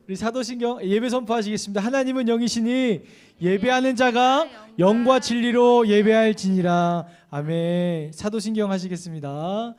우리 사도신경 예배 선포하시겠습니다. 하나님은 영이시니 예배하는 자가 영과 진리로 예배할지니라. 아멘. 사도신경 하시겠습니다.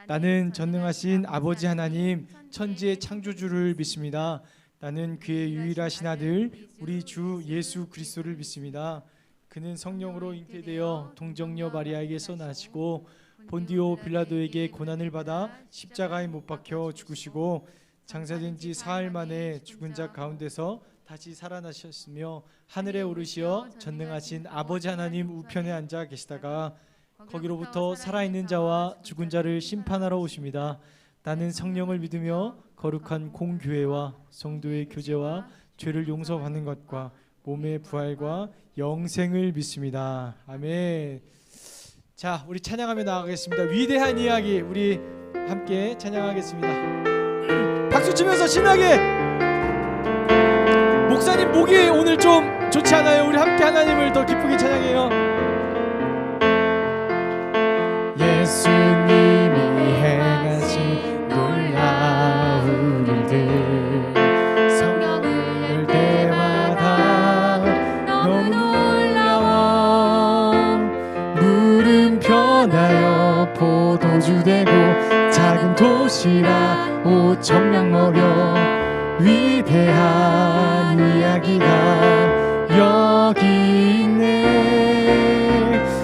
나는 전능하신 아버지 하나님 천지의 창조주를 믿습니다. 나는 그의 유일하신 아들 우리 주 예수 그리스도를 믿습니다. 그는 성령으로 잉태되어 동정녀 마리아에게서 나시고 본디오 빌라도에게 고난을 받아 십자가에 못 박혀 죽으시고 장사된 지 사흘 만에 죽은 자 가운데서 다시 살아나셨으며 하늘에 오르시어 전능하신 아버지 하나님 우편에 앉아 계시다가 거기로부터 살아있는 자와 죽은 자를 심판하러 오십니다. 나는 성령을 믿으며 거룩한 공교회와 성도의 교제와 죄를 용서받는 것과 몸의 부활과 영생을 믿습니다. 아멘. 자, 우리 찬양하며 나아가겠습니다. 위대한 이야기 우리 함께 찬양하겠습니다. 박수 치면서 신나게. 목사님 목이 오늘 좀 좋지 않아요? 우리 함께 하나님을 더 기쁘게 찬양해요. 예수님이 행하신 놀라운 일들 성경을 열 때마다 너무 놀라워. 물은 변하여 포도주 되고 작은 도시락 5,000명 먹여 위대한 이야기가 여기 있네.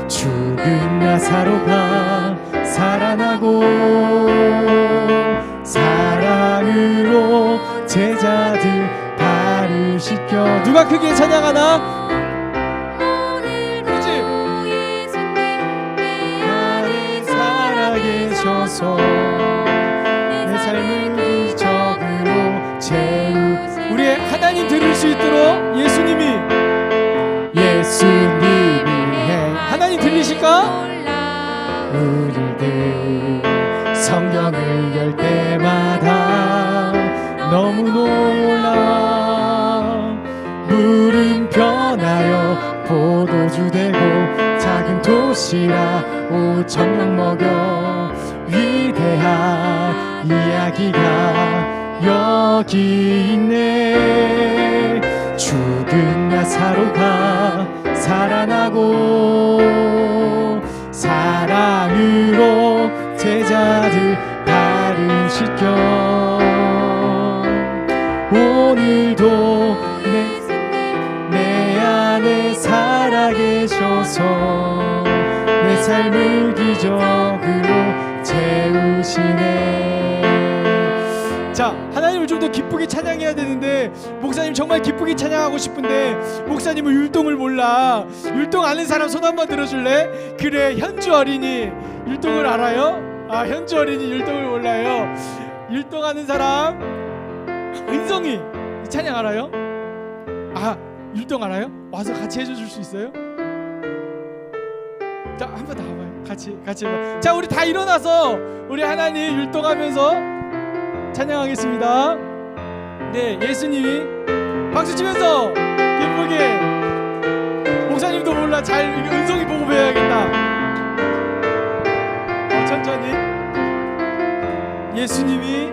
죽은 나사로가 살아나고 사랑으로 제자들 발을 씻겨. 누가 크게 찬양하나? 그렇지. 나를 살아계셔서 내 삶을 기적으로 채우. 우리 하나님 들을 수 있도록 예수님이 하나님 들리실까? 우리들 성경을 열 때마다 너무 놀라. 물은 변하여 포도주 되고 작은 도시락 5,000명 먹여 위대한 이야기가 여기 있네. 죽은 나사로가 살아나고 사랑으로 제자들 발을 씻겨. 오늘도 내 안에 살아계셔서 내 삶을 기적으로 채우시네. 자, 하나님을 좀 더 기쁘게 찬양해야 되는데 목사님 정말 기쁘게 찬양하고 싶은데 목사님은 율동을 몰라. 율동 아는 사람 손 한번 들어줄래? 그래, 현주 어린이 율동을 알아요? 아, 현주 어린이 율동을 몰라요. 율동하는 사람 은성이 찬양 알아요? 아, 율동 알아요? 와서 같이 해줄 수 있어요? 자, 한번 나와봐요. 같이 해봐. 자, 우리 다 일어나서 우리 하나님 율동하면서 찬양하겠습니다. 네, 예수님이 박수 치면서 기쁘게. 목사님도 몰라. 잘 은성이 보고 배워야겠다. 천천히. 예수님이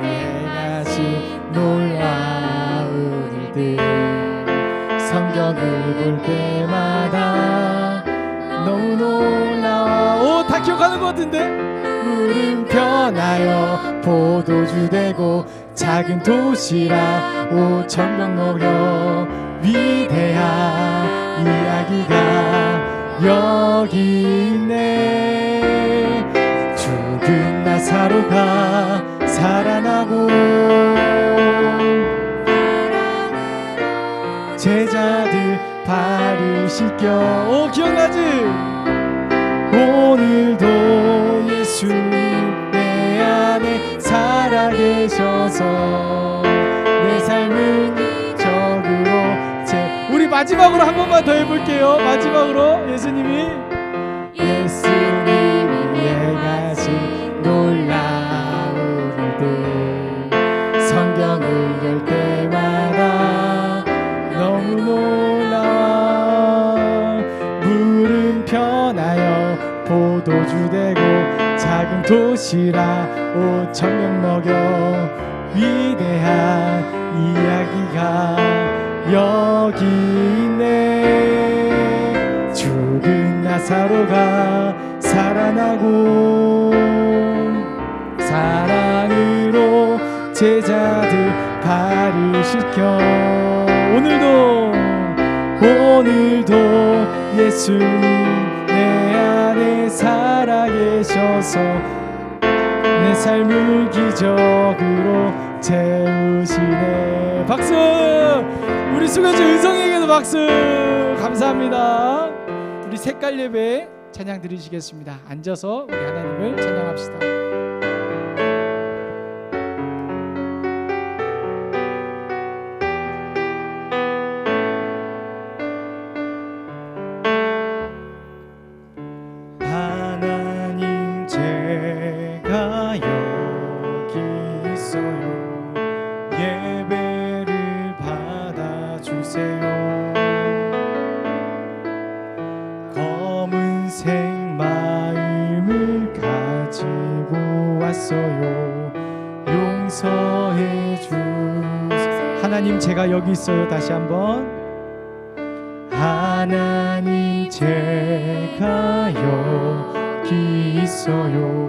행하신 놀라운 일들 성경을 볼 때마다 너무 놀라워. 오, 다 기억하는 것 같은데? 물은 변하여 포도주 되고 작은 도시락 5,000명 먹여 위대한 이야기가 여기 있네. 죽은 나사로가 살아나고 제자들 발을 씻겨. 오, 기억나지? 오늘도 예수 내 안에 살아계셔서 내 삶을 기적으로 채. 우리 마지막으로 한 번만 더 해볼게요. 마지막으로 예수님이 행하신 놀라운 일들 성경을 열 때마다 너무 놀라워. 물은 변하여 포도주 되고 작은 도시락 5,000명 먹여 위대한 이야기가 여기 있네. 죽은 나사로가 살아나고 사랑으로 제자들 발을 씻겨 오늘도 예수님 내 안에 살아계셔서 내 삶을 기적으로 채우시네. 박수! 우리 수고해준 은성에게도 박수! 감사합니다. 우리 색깔 예배 찬양 드리시겠습니다. 앉아서 우리 하나님을 찬양합시다. 하나님 제가 여기 있어요. 예배를 받아주세요. 검은색 마음을 가지고 왔어요. 용서해 주세요. 하나님 제가 여기 있어요. 다시 한번. 하나님 제가 여기 있어요.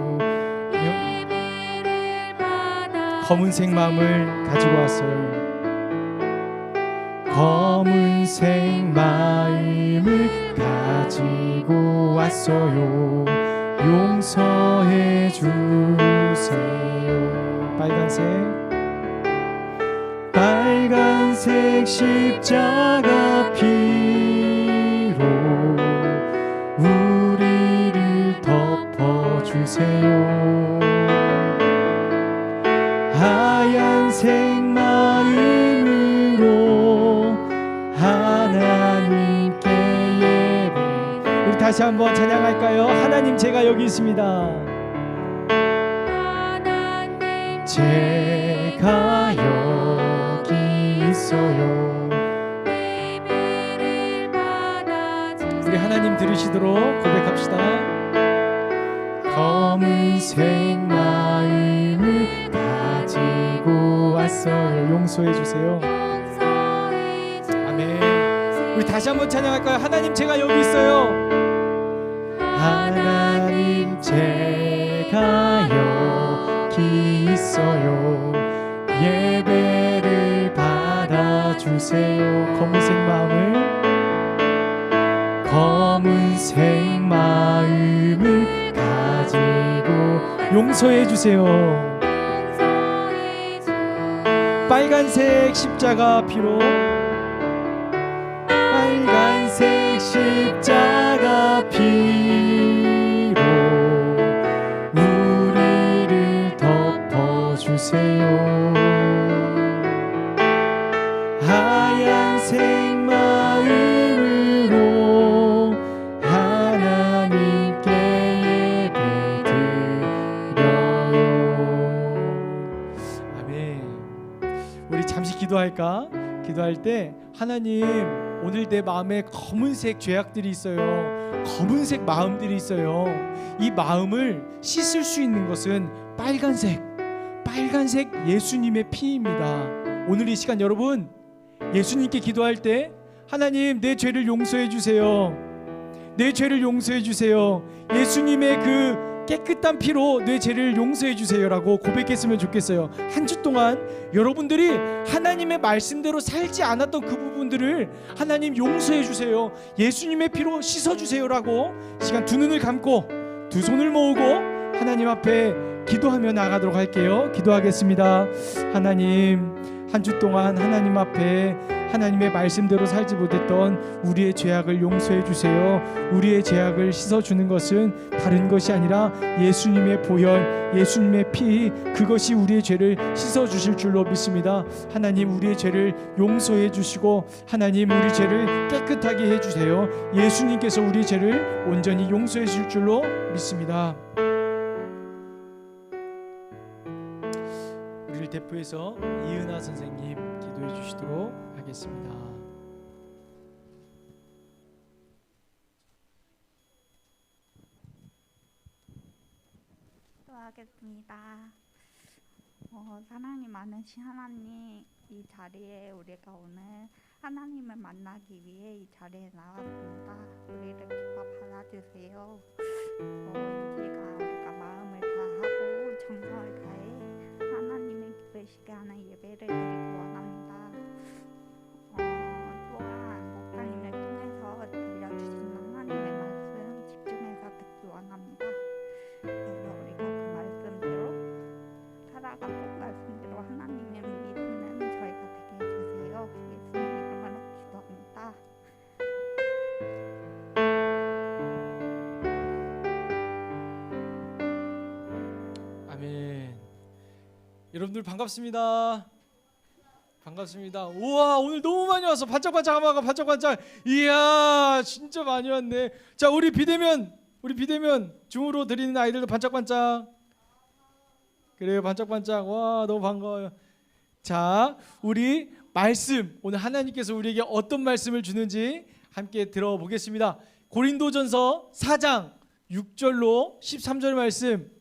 검은색 마음을 가지고 왔어요. 검은색 마음을 가지고 왔어요. 용서해 주세요. 빨간색 십자가 피로 우리를 덮어주세요. 하얀색 마음으로 하나님께 예배. 우리 다시 한번 찬양할까요? 하나님 제가 여기 있습니다. 하나님 제가 여기 있어요. 우리 하나님 들으시도록 고백합시다. 검은색 마음을 가지고 왔어요. 용서해 주세요. 아멘. 우리 다시 한번 찬양할까요? 하나님 제가 여기 있어요. 하나님 제가 여기 있어요. 예배를 받아주세요. 검은색 마음을 가지고 용서해 주세요. 빨간색 십자가 피로 빨간색 십자가 피로 우리를 덮어주세요. 하얀색 마음으로 하나님께 예배드려요. 아멘. 우리 잠시 기도할까? 기도할 때 하나님 오늘 내 마음에 검은색 죄악들이 있어요. 검은색 마음들이 있어요. 이 마음을 씻을 수 있는 것은 빨간색 예수님의 피입니다. 오늘 이 시간 여러분 예수님께 기도할 때 하나님 내 죄를 용서해 주세요. 내 죄를 용서해 주세요. 예수님의 그 깨끗한 피로 내 죄를 용서해 주세요라고 고백했으면 좋겠어요. 한 주 동안 여러분들이 하나님의 말씀대로 살지 않았던 그 부분들을 하나님 용서해 주세요. 예수님의 피로 씻어 주세요라고 시간 두 눈을 감고 두 손을 모으고 하나님 앞에 기도하며 나가도록 할게요. 기도하겠습니다. 하나님 한 주 동안 하나님 앞에 하나님의 말씀대로 살지 못했던 우리의 죄악을 용서해 주세요. 우리의 죄악을 씻어주는 것은 다른 것이 아니라 예수님의 보혈, 예수님의 피, 그것이 우리의 죄를 씻어주실 줄로 믿습니다. 하나님 우리의 죄를 용서해 주시고 하나님 우리 죄를 깨끗하게 해주세요. 예수님께서 우리 죄를 온전히 용서해 주실 줄로 믿습니다. 우리를 대표해서 이은하 선생님 기도해 주시도록 하겠습니다. 사랑이 많으신 하나님, 이 자리에 우리가 오늘 하나님을 만나기 위해 이 자리에 나왔습니다. 우리를 기뻐 받아주세요. 이 시간 우리가 마음을 다하고 정성을 다해 하나님을 기쁘시게 하는 예배를 드리기 원합니다. 또한 목사님을 통해서 들려주신 하나님의 말씀 집중해서 듣기 원합니다. 그래서 우리가 그 말씀대로 살아가고 말씀대로 하나님을 믿는 저희가 되게 해주세요. 예수님 이름으로 기도합니다. 아멘. 여러분들 반갑습니다. 반갑습니다. 우와, 오늘 너무 많이 왔어. 반짝반짝 하마가 반짝반짝. 이야, 진짜 많이 왔네. 자, 우리 비대면 중으로 드리는 아이들도 반짝반짝. 그래요, 반짝반짝. 와, 너무 반가워요. 자, 우리 말씀, 오늘 하나님께서 우리에게 어떤 말씀을 주는지 함께 들어보겠습니다. 고린도전서 4장 6절로 13절 말씀,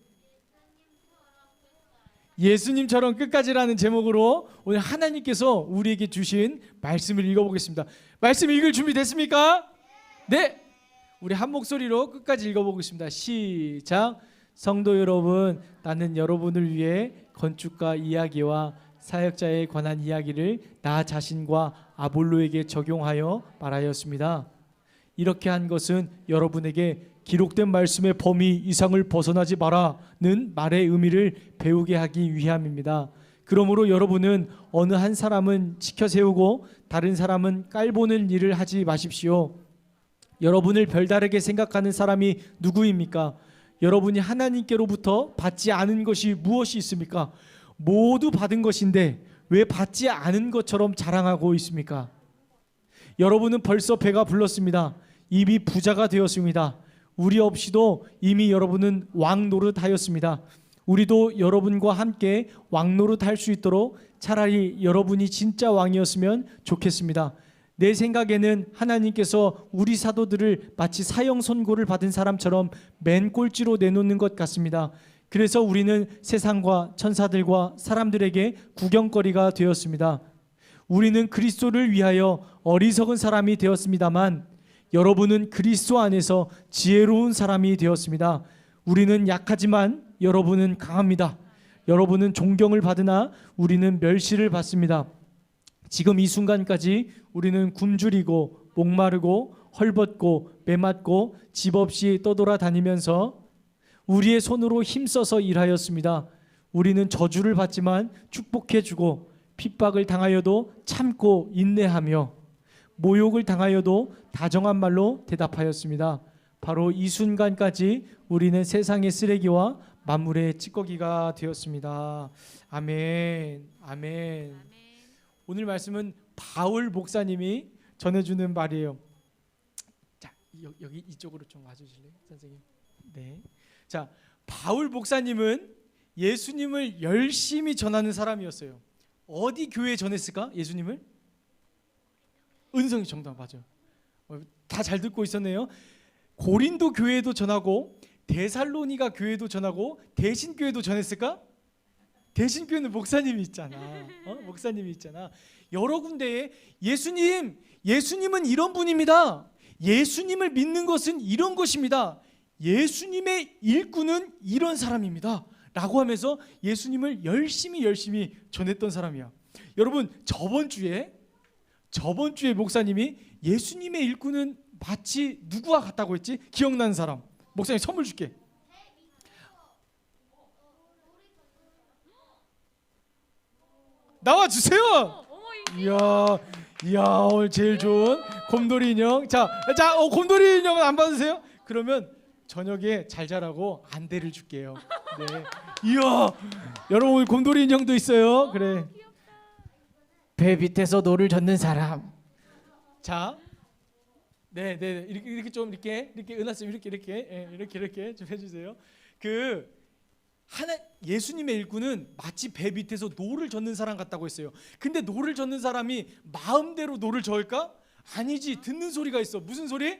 예수님처럼 끝까지라는 제목으로 오늘 하나님께서 우리에게 주신 말씀을 읽어보겠습니다. 말씀 읽을 준비 됐습니까? 네. 우리 한 목소리로 끝까지 읽어보겠습니다. 시작. 성도 여러분, 나는 여러분을 위해 건축가 이야기와 사역자에 관한 이야기를 나 자신과 아볼로에게 적용하여 말하였습니다. 이렇게 한 것은 여러분에게 기록된 말씀의 범위 이상을 벗어나지 마라는 말의 의미를 배우게 하기 위함입니다. 그러므로 여러분은 어느 한 사람은 지켜 세우고 다른 사람은 깔보는 일을 하지 마십시오. 여러분을 별다르게 생각하는 사람이 누구입니까? 여러분이 하나님께로부터 받지 않은 것이 무엇이 있습니까? 모두 받은 것인데 왜 받지 않은 것처럼 자랑하고 있습니까? 여러분은 벌써 배가 불렀습니다. 이미 부자가 되었습니다. 우리 없이도 이미 여러분은 왕 노릇하였습니다. 우리도 여러분과 함께 왕 노릇할 수 있도록 차라리 여러분이 진짜 왕이었으면 좋겠습니다. 내 생각에는 하나님께서 우리 사도들을 마치 사형 선고를 받은 사람처럼 맨 꼴찌로 내놓는 것 같습니다. 그래서 우리는 세상과 천사들과 사람들에게 구경거리가 되었습니다. 우리는 그리스도를 위하여 어리석은 사람이 되었습니다만 여러분은 그리스도 안에서 지혜로운 사람이 되었습니다. 우리는 약하지만 여러분은 강합니다. 여러분은 존경을 받으나 우리는 멸시를 받습니다. 지금 이 순간까지 우리는 굶주리고 목마르고 헐벗고 메맞고 집 없이 떠돌아다니면서 우리의 손으로 힘써서 일하였습니다. 우리는 저주를 받지만 축복해주고 핍박을 당하여도 참고 인내하며 모욕을 당하여도 다정한 말로 대답하였습니다. 바로 이 순간까지 우리는 세상의 쓰레기와 만물의 찌꺼기가 되었습니다. 아멘. 아멘. 오늘 말씀은 바울 목사님이 전해주는 말이에요. 자, 여기 이쪽으로 좀 와주실래요, 선생님? 네. 자, 바울 목사님은 예수님을 열심히 전하는 사람이었어요. 어디 교회에 전했을까? 예수님을? 은성이 정답 맞아요. 다 잘 듣고 있었네요. 고린도 교회도 전하고 데살로니가 교회도 전하고 대신교회도 전했을까? 대신교회는 목사님이 있잖아. 목사님이 있잖아. 여러 군데에 예수님은 이런 분입니다. 예수님을 믿는 것은 이런 것입니다. 예수님의 일꾼은 이런 사람입니다. 라고 하면서 예수님을 열심히 전했던 사람이야. 여러분, 저번 주에 목사님이 예수님의 일꾼은 마치 누구와 같다고 했지? 기억나는 사람. 목사님 선물 줄게. 나와 주세요. 이야, 오늘 제일 좋은 곰돌이 인형. 자, 곰돌이 인형은 안 받으세요? 그러면 저녁에 잘 자라고 안대를 줄게요. 네. 이야, 여러분 오늘 곰돌이 인형도 있어요. 그래. 배 밑에서 노를 젓는 사람. 자, 네, 이렇게 좀 이렇게 은하쌤 이렇게 좀 해주세요. 예수님의 일꾼은 마치 배 밑에서 노를 젓는 사람 같다고 했어요. 근데 노를 젓는 사람이 마음대로 노를 저을까? 아니지. 듣는 소리가 있어. 무슨 소리?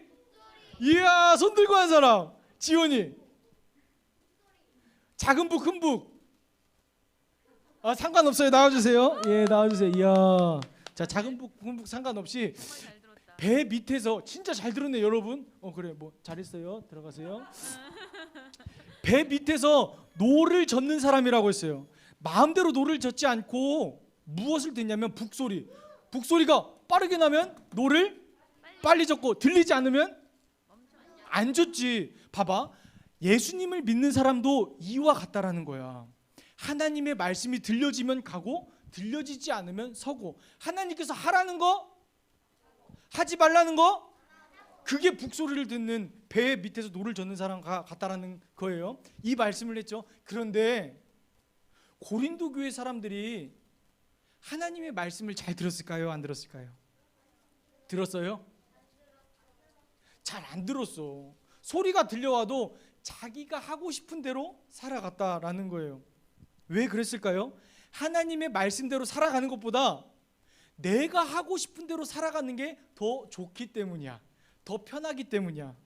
이야, 손 들고 한 사람. 지원이. 작은 북, 큰 북. 아, 상관없어요. 나와주세요. 예, 나와주세요. 이야. 자, 작은 북, 큰 북 상관없이 배 밑에서 진짜 잘 들었네, 여러분. 그래, 뭐 잘했어요. 들어가세요. 배 밑에서 노를 젓는 사람이라고 했어요. 마음대로 노를 젓지 않고 무엇을 듣냐면 북소리. 북소리가 빠르게 나면 노를 빨리 젓고 들리지 않으면 안 줬지. 봐봐, 예수님을 믿는 사람도 이와 같다라는 거야. 하나님의 말씀이 들려지면 가고 들려지지 않으면 서고, 하나님께서 하라는 거 하지 말라는 거, 그게 북소리를 듣는 배 밑에서 노를 젓는 사람과 같다라는 거예요. 이 말씀을 했죠. 그런데 고린도 교회 사람들이 하나님의 말씀을 잘 들었을까요? 안 들었을까요? 들었어요? 잘 안 들었어. 소리가 들려와도 자기가 하고 싶은 대로 살아갔다라는 거예요. 왜 그랬을까요? 하나님의 말씀대로 살아가는 것보다 내가 하고 싶은 대로 살아가는 게 더 좋기 때문이야. 더 편하기 때문이야.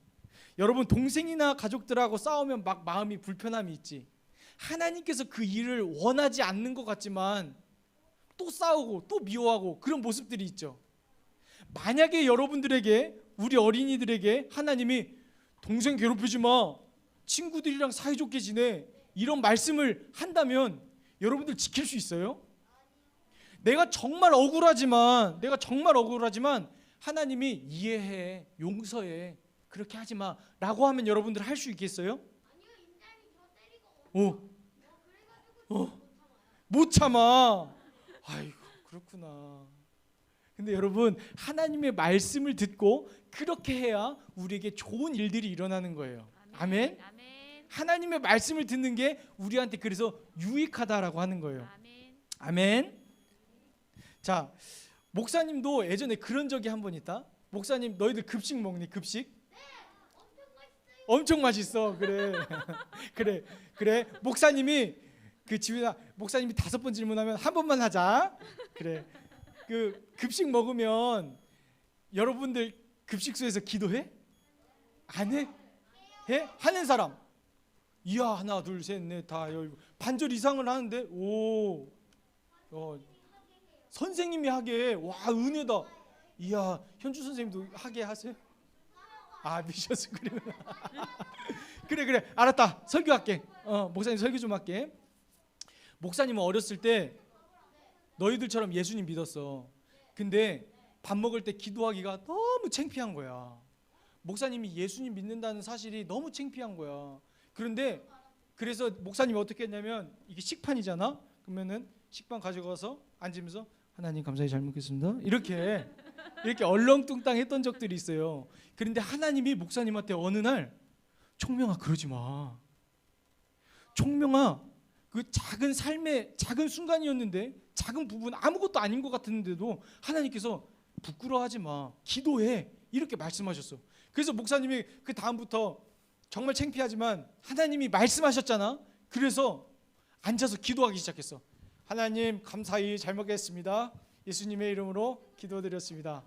여러분, 동생이나 가족들하고 싸우면 막 마음이 불편함이 있지. 하나님께서 그 일을 원하지 않는 것 같지만 또 싸우고 또 미워하고 그런 모습들이 있죠. 만약에 여러분들에게, 우리 어린이들에게 하나님이 동생 괴롭히지 마, 친구들이랑 사이좋게 지내, 이런 말씀을 한다면 여러분들 지킬 수 있어요? 내가 정말 억울하지만 하나님이 이해해, 용서해, 그렇게 하지 마 라고 하면 여러분들 할 수 있겠어요? 못 참아. 아이고, 그렇구나. 근데 여러분, 하나님의 말씀을 듣고 그렇게 해야 우리에게 좋은 일들이 일어나는 거예요. 아멘. 하나님의 말씀을 듣는 게 우리한테 그래서 유익하다라고 하는 거예요. 아멘. 자, 목사님도 예전에 그런 적이 한 번 있다. 목사님, 너희들 급식 먹니? 급식? 네, 엄청 맛있어. 그래. 그래. 목사님이 그 집에 목사님이 5번 질문하면 한 번만 하자. 그래. 그 급식 먹으면 여러분들 급식소에서 기도해? 안 해? 해? 하는 사람. 이야, 하나, 둘, 셋, 넷, 다, 열, 반절 이상을 하는데, 선생님이 하게, 와, 은혜다. 이야, 현주 선생님도 하게 하세요? 아, 미셔서 그러면. 그래, 알았다. 설교할게. 목사님 설교 좀 할게. 목사님은 어렸을 때 너희들처럼 예수님 믿었어. 근데 밥 먹을 때 기도하기가 너무 창피한 거야. 목사님이 예수님 믿는다는 사실이 너무 창피한 거야. 그래서 목사님이 어떻게 했냐면, 이게 식판이잖아. 그러면은 식판 가져가서 앉으면서 하나님 감사히 잘 먹겠습니다. 이렇게 얼렁뚱땅 했던 적들이 있어요. 그런데 하나님이 목사님한테 어느 날, 총명아 그러지 마. 총명아, 그 작은 삶의 작은 순간이었는데, 작은 부분 아무것도 아닌 것 같았는데도 하나님께서 부끄러워하지 마, 기도해, 이렇게 말씀하셨어. 그래서 목사님이 그 다음부터 정말 창피하지만 하나님이 말씀하셨잖아. 그래서 앉아서 기도하기 시작했어. 하나님 감사히 잘 먹겠습니다. 예수님의 이름으로 기도드렸습니다.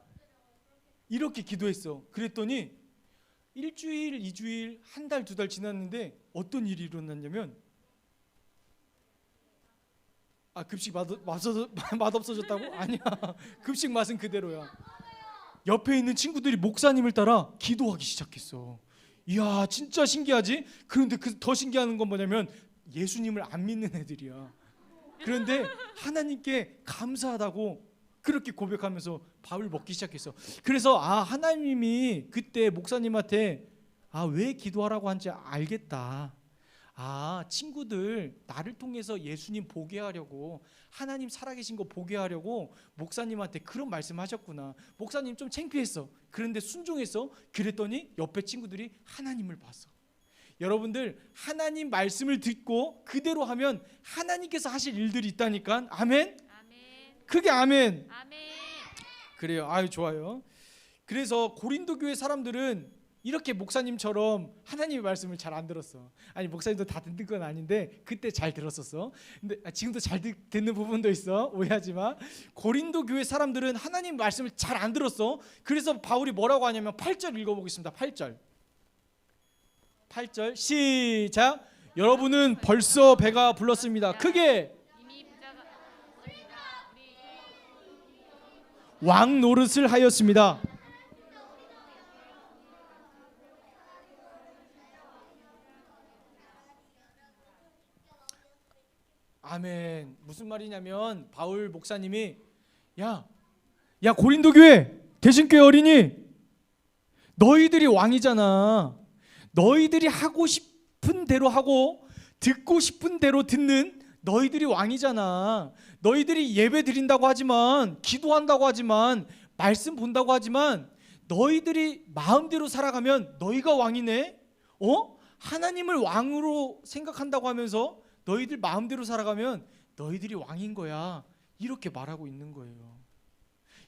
이렇게 기도했어. 그랬더니 1주일, 2주일, 한 달, 2달 지났는데 어떤 일이 일어났냐면, 급식 맛없어졌다고? 아니야. 급식 맛은 그대로야. 옆에 있는 친구들이 목사님을 따라 기도하기 시작했어. 이야, 진짜 신기하지? 그런데 더 신기한 건 뭐냐면 예수님을 안 믿는 애들이야. 그런데 하나님께 감사하다고 그렇게 고백하면서 밥을 먹기 시작했어. 그래서 하나님이 그때 목사님한테 왜 기도하라고 한지 알겠다. 친구들 나를 통해서 예수님 보게 하려고, 하나님 살아계신 거 보게 하려고 목사님한테 그런 말씀하셨구나. 목사님 좀 창피했어. 그런데 순종했어. 그랬더니 옆에 친구들이 하나님을 봤어. 여러분들, 하나님 말씀을 듣고 그대로 하면 하나님께서 하실 일들이 있다니까. 아멘? 그게 아멘. 그래요. 아유, 좋아요. 그래서 고린도 교회 사람들은 이렇게 목사님처럼 하나님의 말씀을 잘 안 들었어. 아니, 목사님도 다 듣는 건 아닌데 그때 잘 들었었어. 근데 지금도 잘 듣는 부분도 있어. 오해하지 마. 고린도 교회 사람들은 하나님 말씀을 잘 안 들었어. 그래서 바울이 뭐라고 하냐면 8절 읽어보겠습니다. 8절 시작. 여러분은 벌써 배가 불렀습니다. 크게 왕 노릇을 하였습니다. 아멘. 무슨 말이냐면 바울 목사님이 야 고린도 교회 대신교회 어린이, 너희들이 왕이잖아. 너희들이 하고 싶은 대로 하고 듣고 싶은 대로 듣는 너희들이 왕이잖아. 너희들이 예배 드린다고 하지만, 기도한다고 하지만, 말씀 본다고 하지만, 너희들이 마음대로 살아가면 너희가 왕이네. 하나님을 왕으로 생각한다고 하면서 너희들 마음대로 살아가면 너희들이 왕인 거야. 이렇게 말하고 있는 거예요.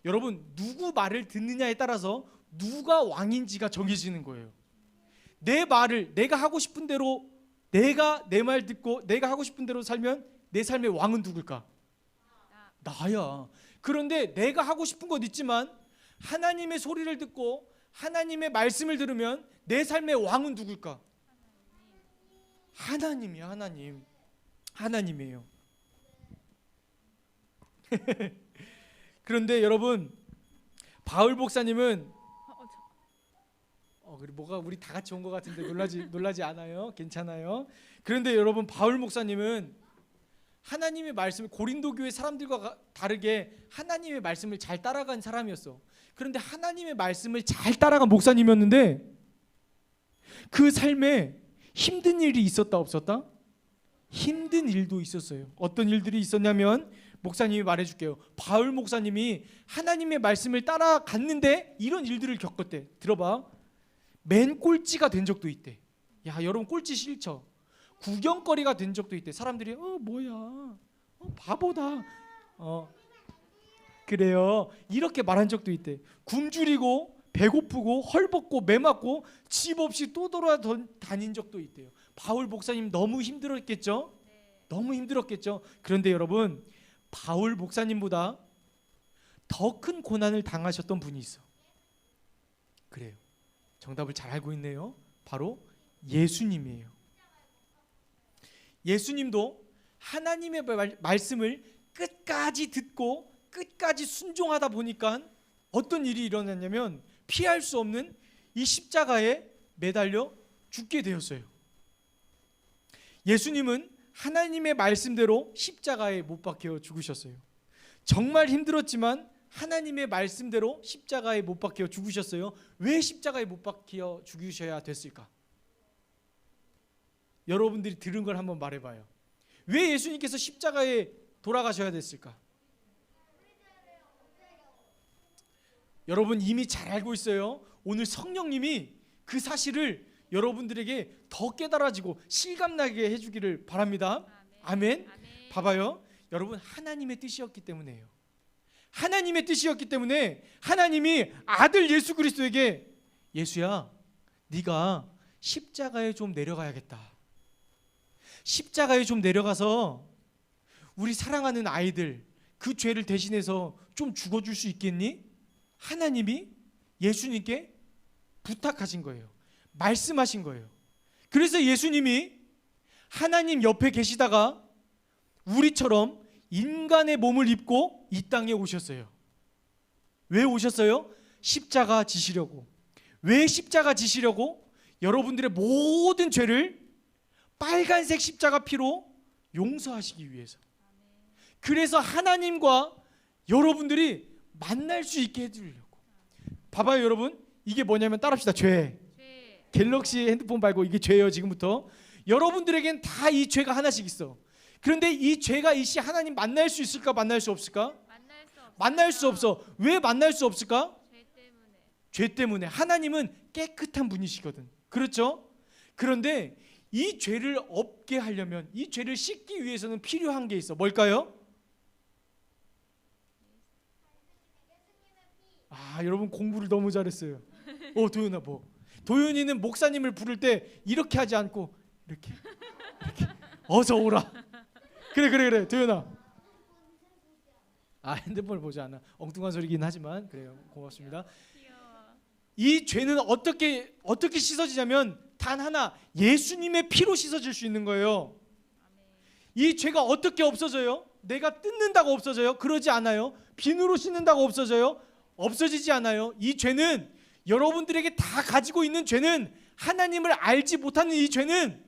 여러분, 누구 말을 듣느냐에 따라서 누가 왕인지가 정해지는 거예요. 내 말을 내가 하고 싶은 대로, 내가 내 말 듣고 내가 하고 싶은 대로 살면 내 삶의 왕은 누굴까? 나야. 그런데 내가 하고 싶은 것 있지만 하나님의 소리를 듣고 하나님의 말씀을 들으면 내 삶의 왕은 누굴까? 하나님이야. 하나님이에요. 그런데 여러분, 바울 목사님은 뭐가 우리 다 같이 온 것 같은데 놀라지 않아요? 괜찮아요. 그런데 여러분, 바울 목사님은 하나님의 말씀을, 고린도 교회 사람들과 다르게 하나님의 말씀을 잘 따라간 사람이었어. 그런데 하나님의 말씀을 잘 따라간 목사님이었는데 그 삶에 힘든 일이 있었다 없었다? 힘든 일도 있었어요. 어떤 일들이 있었냐면 목사님이 말해줄게요. 바울 목사님이 하나님의 말씀을 따라갔는데 이런 일들을 겪었대. 들어봐. 맨 꼴찌가 된 적도 있대. 야, 여러분 꼴찌 싫죠? 구경거리가 된 적도 있대. 사람들이 뭐야, 바보다, 그래요, 이렇게 말한 적도 있대. 굶주리고 배고프고 헐벗고 매맞고 집 없이 또 돌아다닌 적도 있대요. 바울 목사님 너무 힘들었겠죠? 너무 힘들었겠죠? 그런데 여러분, 바울 목사님보다 더 큰 고난을 당하셨던 분이 있어. 그래요. 정답을 잘 알고 있네요. 바로 예수님이에요. 예수님도 하나님의 말씀을 끝까지 듣고 끝까지 순종하다 보니까 어떤 일이 일어났냐면 피할 수 없는 이 십자가에 매달려 죽게 되었어요. 예수님은 하나님의 말씀대로 십자가에 못 박혀 죽으셨어요. 정말 힘들었지만 하나님의 말씀대로 십자가에 못 박혀 죽으셨어요. 왜 십자가에 못 박혀 죽으셔야 됐을까? 여러분들이 들은 걸 한번 말해봐요. 왜 예수님께서 십자가에 돌아가셔야 됐을까? 여러분 이미 잘 알고 있어요. 오늘 성령님이 그 사실을 여러분들에게 더 깨달아지고 실감나게 해주기를 바랍니다. 아멘. 봐봐요. 여러분, 하나님의 뜻이었기 때문에요. 하나님의 뜻이었기 때문에 하나님이 아들 예수 그리스도에게, 예수야, 네가 십자가에 좀 내려가야겠다. 십자가에 좀 내려가서 우리 사랑하는 아이들 그 죄를 대신해서 좀 죽어줄 수 있겠니? 하나님이 예수님께 부탁하신 거예요. 말씀하신 거예요. 그래서 예수님이 하나님 옆에 계시다가 우리처럼 인간의 몸을 입고 이 땅에 오셨어요. 왜 오셨어요? 십자가 지시려고. 왜 십자가 지시려고? 여러분들의 모든 죄를 빨간색 십자가 피로 용서하시기 위해서. 그래서 하나님과 여러분들이 만날 수 있게 해주려고. 봐봐요 여러분, 이게 뭐냐면 따라합시다. 죄. 갤럭시 핸드폰 말고 이게 죄예요. 지금부터 여러분들에겐 다 이 죄가 하나씩 있어. 그런데 이 죄가 이씨 하나님 만날 수 있을까? 만날 수 없을까? 만날 수 없어. 왜 만날 수 없을까? 죄 때문에. 하나님은 깨끗한 분이시거든. 그렇죠? 그런데 이 죄를 없게 하려면, 이 죄를 씻기 위해서는 필요한 게 있어. 뭘까요? 여러분 공부를 너무 잘했어요. 도윤아 뭐? 도윤이는 목사님을 부를 때 이렇게 하지 않고 이렇게 어서 오라. 그래 도윤아. 핸드폰을 보지 않아. 엉뚱한 소리긴 하지만 그래요. 고맙습니다. 이 죄는 어떻게 씻어지냐면 단 하나, 예수님의 피로 씻어질 수 있는 거예요. 이 죄가 어떻게 없어져요? 내가 뜯는다고 없어져요? 그러지 않아요. 비누로 씻는다고 없어져요? 없어지지 않아요. 이 죄는, 여러분들에게 다 가지고 있는 죄는, 하나님을 알지 못하는 이 죄는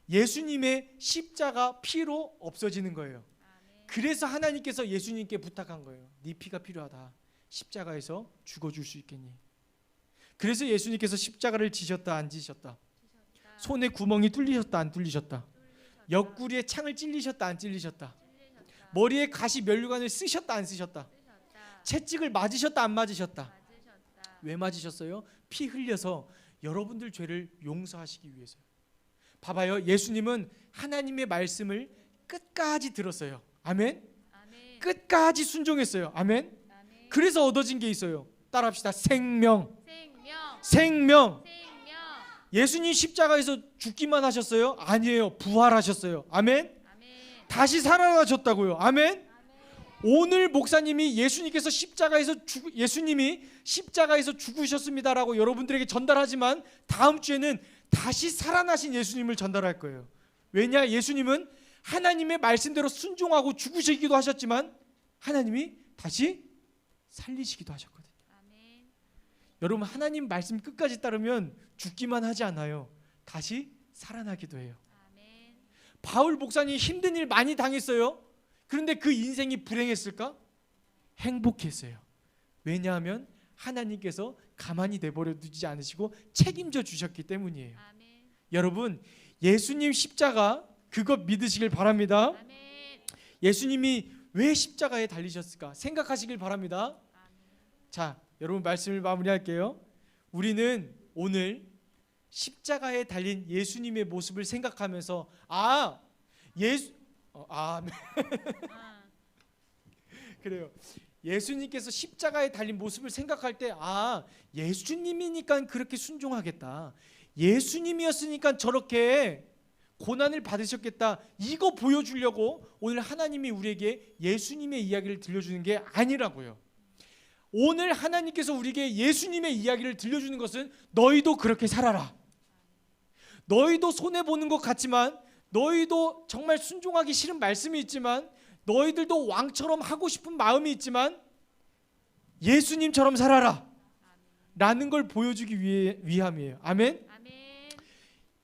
예수님의 십자가 피로 없어지는 거예요. 그래서 하나님께서 예수님께 부탁한 거예요. 네 피가 필요하다. 십자가에서 죽어줄 수 있겠니? 그래서 예수님께서 십자가를 지셨다 안 지셨다? 손에 구멍이 뚫리셨다 안 뚫리셨다? 옆구리에 창을 찔리셨다 안 찔리셨다? 머리에 가시 면류관을 쓰셨다 안 쓰셨다? 채찍을 맞으셨다 안 맞으셨다? 왜 맞으셨어요? 피 흘려서 여러분들 죄를 용서하시기 위해서요. 봐봐요. 예수님은 하나님의 말씀을 끝까지 들었어요. 아멘? 끝까지 순종했어요. 아멘? 그래서 얻어진 게 있어요. 따라합시다. 생명. 예수님 십자가에서 죽기만 하셨어요? 아니에요. 부활하셨어요. 아멘? 다시 살아나셨다고요. 아멘? 오늘 목사님이 예수님이 십자가에서 죽으셨습니다라고 여러분들에게 전달하지만 다음 주에는 다시 살아나신 예수님을 전달할 거예요. 왜냐? 예수님은 하나님의 말씀대로 순종하고 죽으시기도 하셨지만 하나님이 다시 살리시기도 하셨거든요. 여러분, 하나님 말씀 끝까지 따르면 죽기만 하지 않아요. 다시 살아나기도 해요. 바울 목사님 힘든 일 많이 당했어요. 그런데 그 인생이 불행했을까? 행복했어요. 왜냐하면 하나님께서 가만히 내버려 두지 않으시고 책임져 주셨기 때문이에요. 여러분, 예수님 십자가 그것 믿으시길 바랍니다. 예수님이 왜 십자가에 달리셨을까 생각하시길 바랍니다. 자, 여러분 말씀을 마무리할게요. 우리는 오늘 십자가에 달린 예수님의 모습을 생각하면서 그래요. 예수님께서 십자가에 달린 모습을 생각할 때 예수님이니까 그렇게 순종하겠다. 예수님이었으니까 저렇게 고난을 받으셨겠다. 이거 보여주려고 오늘 하나님이 우리에게 예수님의 이야기를 들려주는 게 아니라고요. 오늘 하나님께서 우리에게 예수님의 이야기를 들려주는 것은 너희도 그렇게 살아라. 너희도 손해보는 것 같지만, 너희도 정말 순종하기 싫은 말씀이 있지만, 너희들도 왕처럼 하고 싶은 마음이 있지만 예수님처럼 살아라 라는 걸 보여주기 위함이에요. 아멘?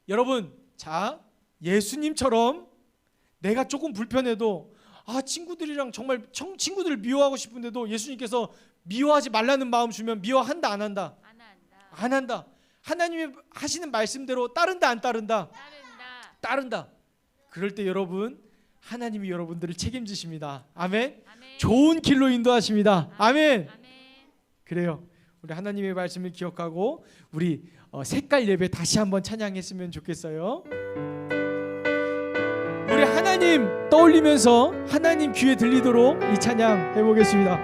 여러분, 자, 예수님처럼 내가 조금 불편해도 친구들이랑 정말 친구들을 미워하고 싶은데도 예수님께서 미워하지 말라는 마음 주면 미워한다 안 한다? 안 한다. 하나님이 하시는 말씀대로 따른다 안 따른다? 따른다. 그럴 때 여러분, 하나님이 여러분들을 책임지십니다. 아멘? 좋은 길로 인도하십니다. 아멘? 그래요. 우리 하나님의 말씀을 기억하고 우리 색깔 예배 다시 한번 찬양했으면 좋겠어요. 우리 하나님 떠올리면서 하나님 귀에 들리도록 이 찬양 해보겠습니다.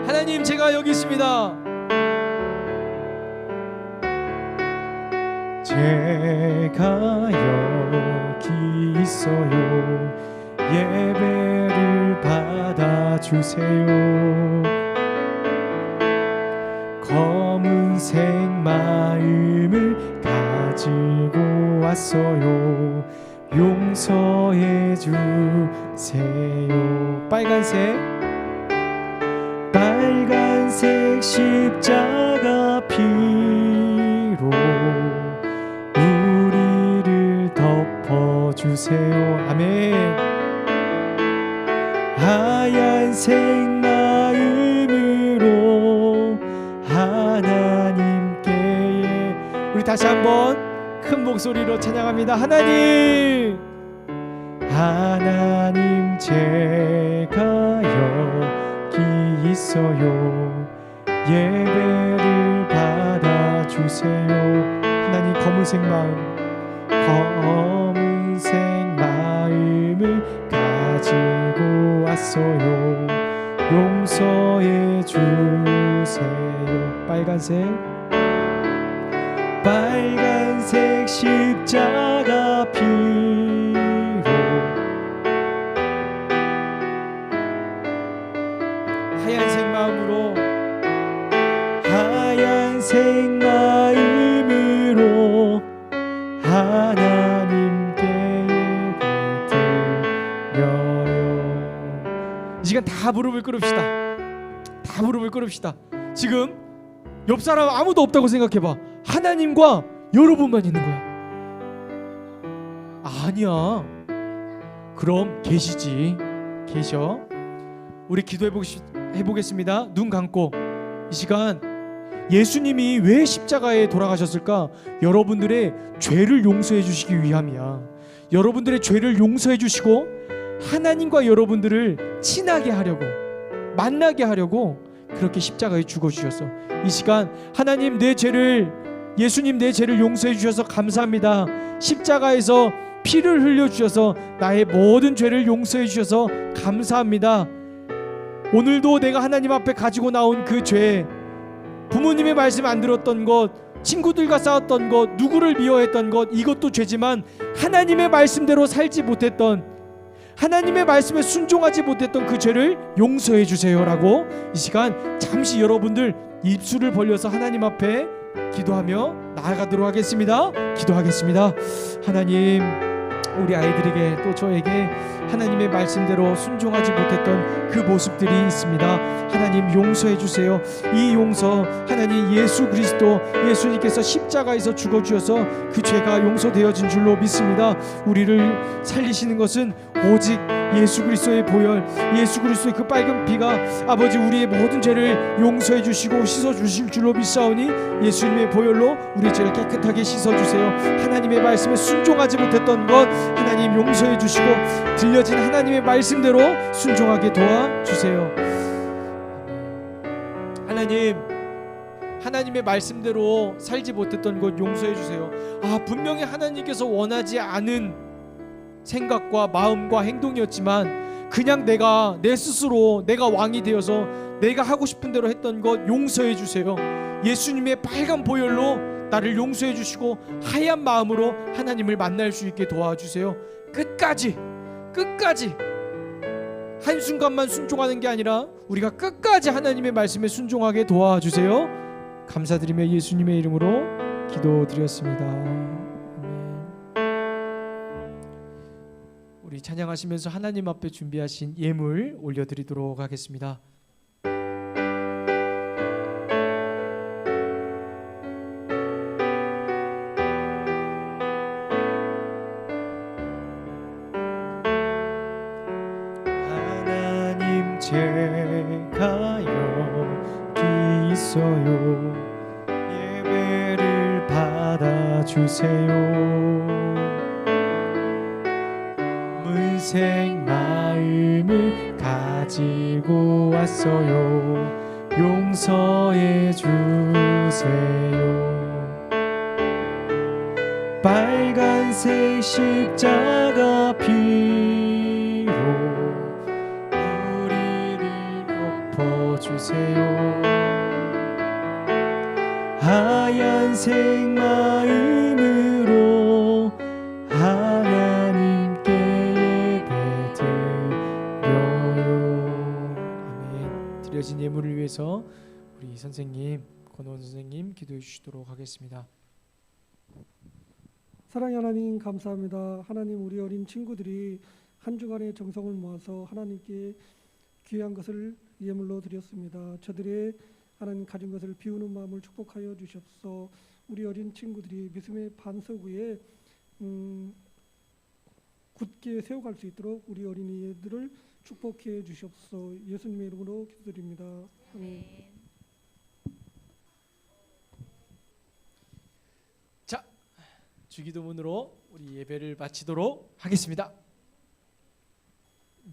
하나님, 제가 여기 있습니다. 제가 여기 있어요. 예배를 받아주세요. 검은색 마음을 가지고 왔어요. 용서해 주세요. 빨간색 십자가 피로 우리를 덮어주세요. 아멘. 하얀색 마음으로 하나님께, 우리 다시 한번 큰 목소리로 찬양합니다. 하나님, 하나님, 제가 여기 있어요. 예배를 받아주세요. 하나님, 검은색 마음을 가지고 왔어요. 용서해 주세요. 빨간색 십자가 피로 하얀색 마음으로 하나님께 시간 다 무릎을 꿇읍시다. 다 무릎을 꿇읍시다. 지금 옆 사람 아무도 없다고 생각해봐. 하나님과 여러분만 있는 거야. 아니야. 그럼 계시지. 계셔. 우리 기도해보겠습니다. 눈 감고. 이 시간 예수님이 왜 십자가에 돌아가셨을까? 여러분들의 죄를 용서해 주시기 위함이야. 여러분들의 죄를 용서해 주시고 하나님과 여러분들을 친하게 하려고, 만나게 하려고 그렇게 십자가에 죽어주셨어. 이 시간 하나님, 예수님 내 죄를 용서해 주셔서 감사합니다. 십자가에서 피를 흘려 주셔서 나의 모든 죄를 용서해 주셔서 감사합니다. 오늘도 내가 하나님 앞에 가지고 나온 그 죄, 부모님의 말씀 안 들었던 것, 친구들과 싸웠던 것, 누구를 미워했던 것, 이것도 죄지만 하나님의 말씀대로 살지 못했던, 하나님의 말씀에 순종하지 못했던 그 죄를 용서해 주세요라고 이 시간 잠시 여러분들 입술을 벌려서 하나님 앞에 기도하며 나아가도록 하겠습니다. 기도하겠습니다. 하나님, 우리 아이들에게 또 저에게 하나님의 말씀대로 순종하지 못했던 그 모습들이 있습니다. 하나님 용서해 주세요. 이 용서 하나님 예수 그리스도, 예수님께서 십자가에서 죽어주셔서 그 죄가 용서되어진 줄로 믿습니다. 우리를 살리시는 것은 오직 예수 그리스도의 보혈, 예수 그리스도의 그 빨간 피가 아버지 우리의 모든 죄를 용서해 주시고 씻어 주실 줄로 믿사오니 예수님의 보혈로 우리의 죄를 깨끗하게 씻어 주세요. 하나님의 말씀에 순종하지 못했던 것 하나님 용서해 주시고 들려진 하나님의 말씀대로 순종하게 도와주세요. 하나님, 하나님의 말씀대로 살지 못했던 것 용서해 주세요. 분명히 하나님께서 원하지 않은 생각과 마음과 행동이었지만 그냥 내 스스로 내가 왕이 되어서 내가 하고 싶은 대로 했던 것 용서해 주세요. 예수님의 빨간 보혈로 나를 용서해 주시고 하얀 마음으로 하나님을 만날 수 있게 도와주세요. 끝까지 한순간만 순종하는 게 아니라 우리가 끝까지 하나님의 말씀에 순종하게 도와주세요. 감사드리며 예수님의 이름으로 기도드렸습니다. 아멘. 우리 찬양하시면서 하나님 앞에 준비하신 예물 올려드리도록 하겠습니다. 하나님, 제가 여기 있어요. 예배를 받아주세요. 문생 마음을 가지고 왔어요. 용서해 주세요. 빨간색 십자가 피로 우리를 덮어주세요. 하얀색 마음으로 하나님께 예배드려요. 아멘. 드려진 예물을 위해서 우리 선생님, 권원 선생님 기도해 주시도록 하겠습니다. 사랑의 하나님, 감사합니다. 하나님, 우리 어린 친구들이 한 주간의 정성을 모아서 하나님께 귀한 것을 예물로 드렸습니다. 저들의 하나님 가진 것을 비우는 마음을 축복하여 주시옵소서. 우리 어린 친구들이 믿음의 반석 위에 굳게 세워갈 수 있도록 우리 어린이들을 축복해 주시옵소서. 예수님의 이름으로 기도드립니다. 아멘. 자, 주기도문으로 우리 예배를 마치도록 하겠습니다.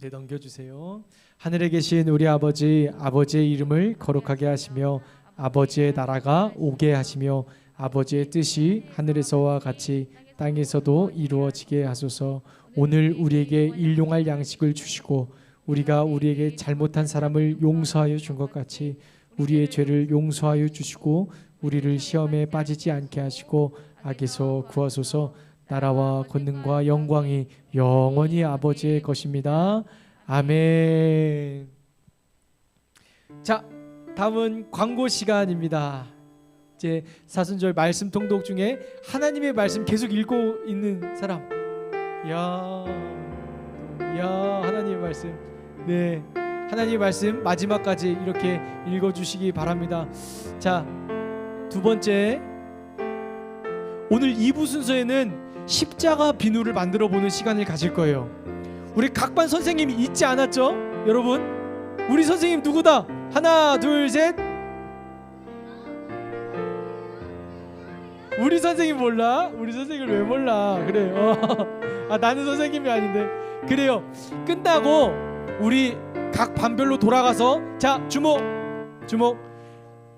네, 넘겨주세요. 하늘에 계신 우리 아버지, 아버지의 이름을 거룩하게 하시며 아버지의 나라가 오게 하시며 아버지의 뜻이 하늘에서와 같이 땅에서도 이루어지게 하소서. 오늘 우리에게 일용할 양식을 주시고 우리가 우리에게 잘못한 사람을 용서하여 준 것 같이 우리의 죄를 용서하여 주시고 우리를 시험에 빠지지 않게 하시고 악에서 구하소서. 나라와 권능과 영광이 영원히 아버지의 것입니다. 아멘. 자, 다음은 광고 시간입니다. 이제 사순절 말씀 통독 중에 하나님의 말씀 계속 읽고 있는 사람. 이야, 하나님의 말씀. 네, 하나님의 말씀 마지막까지 이렇게 읽어주시기 바랍니다. 자, 두 번째, 오늘 2부 순서에는 십자가 비누를 만들어 보는 시간을 가질 거예요. 우리 각반 선생님이 잊지 않았죠? 여러분, 우리 선생님 누구다? 하나 둘 셋. 우리 선생님 몰라? 우리 선생님을 왜 몰라? 그래요. 나는 선생님이 아닌데. 그래요. 끝나고 우리 각 반별로 돌아가서, 자, 주목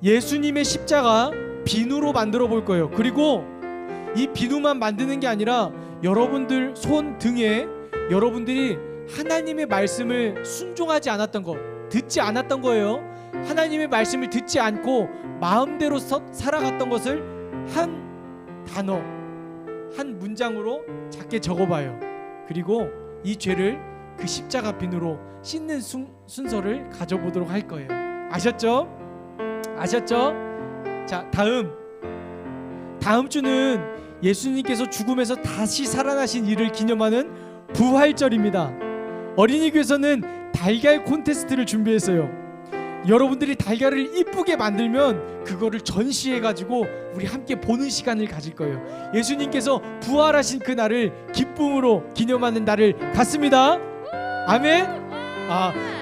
예수님의 십자가 비누로 만들어 볼 거예요. 그리고 이 비누만 만드는 게 아니라 여러분들 손 등에 여러분들이 하나님의 말씀을 순종하지 않았던 거, 듣지 않았던 거예요. 하나님의 말씀을 듣지 않고 마음대로 살아갔던 것을 한 단어, 한 문장으로 작게 적어봐요. 그리고 이 죄를 그 십자가 비누로 씻는 순서를 가져보도록 할 거예요. 아셨죠? 자, 다음 주는 예수님께서 죽음에서 다시 살아나신 일을 기념하는 부활절입니다. 어린이교회에서는 달걀 콘테스트를 준비했어요. 여러분들이 달걀을 이쁘게 만들면 그거를 전시해가지고 우리 함께 보는 시간을 가질 거예요. 예수님께서 부활하신 그 날을 기쁨으로 기념하는 날을 갖습니다. 아멘.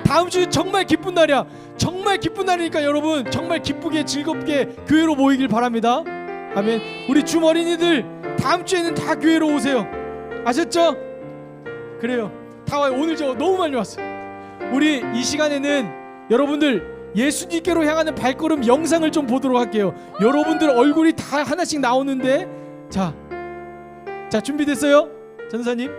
다음 주 정말 기쁜 날이야. 정말 기쁜 날이니까 여러분 정말 기쁘게 즐겁게 교회로 모이길 바랍니다. 아멘. 우리 줌 어린이들 다음 주에는 다 교회로 오세요. 아셨죠? 그래요. 다 와요. 오늘 저 너무 많이 왔어요. 우리 이 시간에는 여러분들 예수님께로 향하는 발걸음 영상을 좀 보도록 할게요. 여러분들 얼굴이 다 하나씩 나오는데, 자 준비됐어요? 전사님.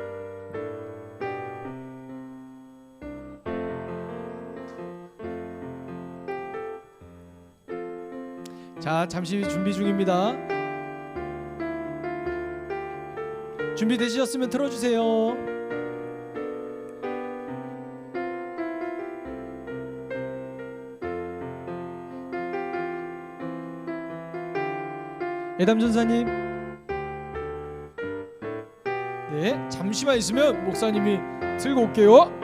자, 잠시 준비 중입니다. 준비되셨으면 틀어주세요. 예담 전사님. 네, 잠시만 있으면 목사님이 들고 올게요.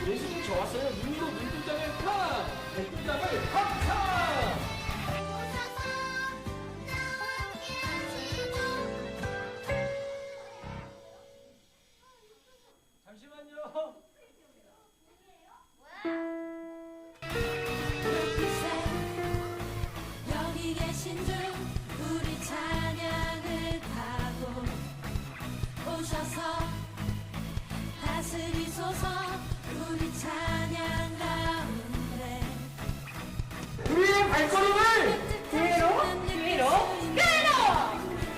예수님 좋았어요. 눈으로 눈동자를 팍, 백동장을 팍. 잠시만요. 여기 계신 주 우리 찬양을 하고 오셔서 다스리소서. 우리 찬양 가운데 우리의 발걸음을 교회로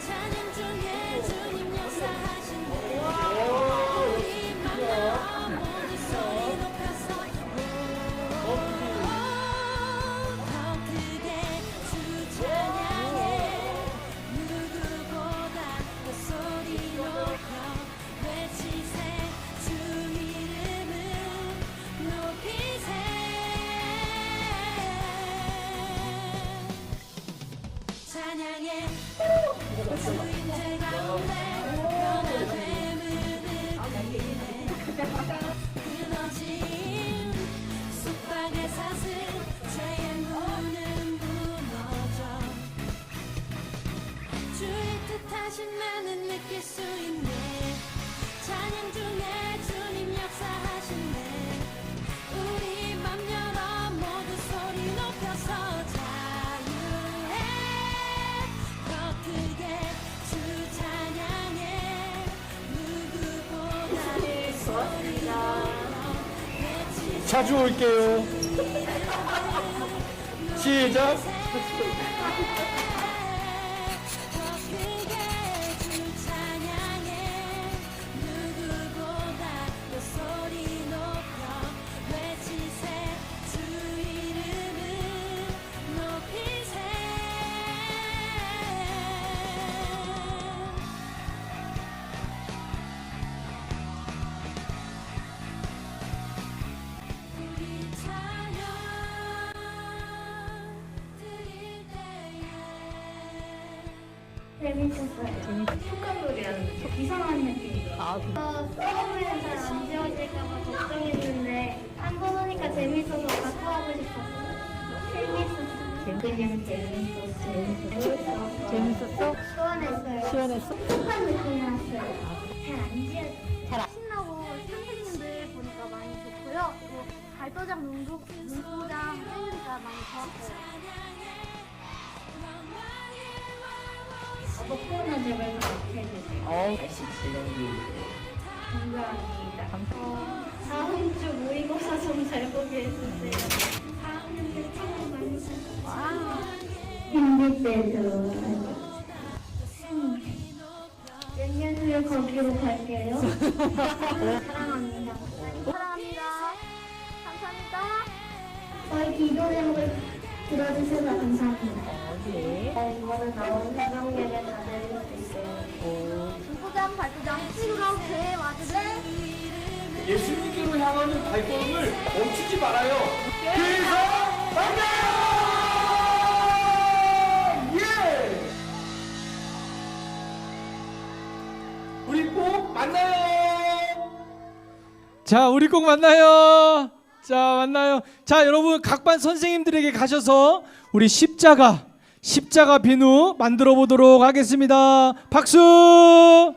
찬양 중에 주님 역사하신대. 우리 만나 모두 소리 높여서 더 크게 주 찬양해. 누구보다 더 소리 높여 외치세. 주 이름을 높이세. 자주 올게요. 시작. 더 크게 주 찬양해 누구보다 더 소리 높여 외치세 주 이름을 높이세 우리 찬양 드릴 때에 재밌었어요. 속감놀이하는 이상한 느낌. 처음에는 잘 안 지워질까봐 걱정했는데 한 번 오니까 재밌어서 자꾸 하고 싶었어요. 재밌었어. 그냥 재밌었어. 시원했어요. 속한 느낌이 났어요. 잘 안 지워져. 신나고 선생님들 보니까 많이 좋고요. 그리고 발도장 농구장 해주니까 많이 좋았어요. 코로나 제발 해주세요. 감사합니다. 다음 주 모의고사 좀 잘 보게 해주세요. 4학년 때 친구 많이 와. 힘들 때도 몇 년 후에 거기로 갈게요. 사랑합니다. 사랑합니다. 감사합니다. 저희 기도 제목을 들어주셔서 감사합니다. 이번에 나온 해병예를 다 드릴 수 있어요. 중고장, 발도장, 친구랑 교회 와주세요. 예수님께로 향하는 발걸음을 멈추지 말아요. 그래서 만나요. 예. 우리 꼭 만나요. 자, 우리 꼭 만나요. 자, 만나요. 자, 여러분 각반 선생님들에게 가셔서 우리 십자가 비누 만들어 보도록 하겠습니다. 박수!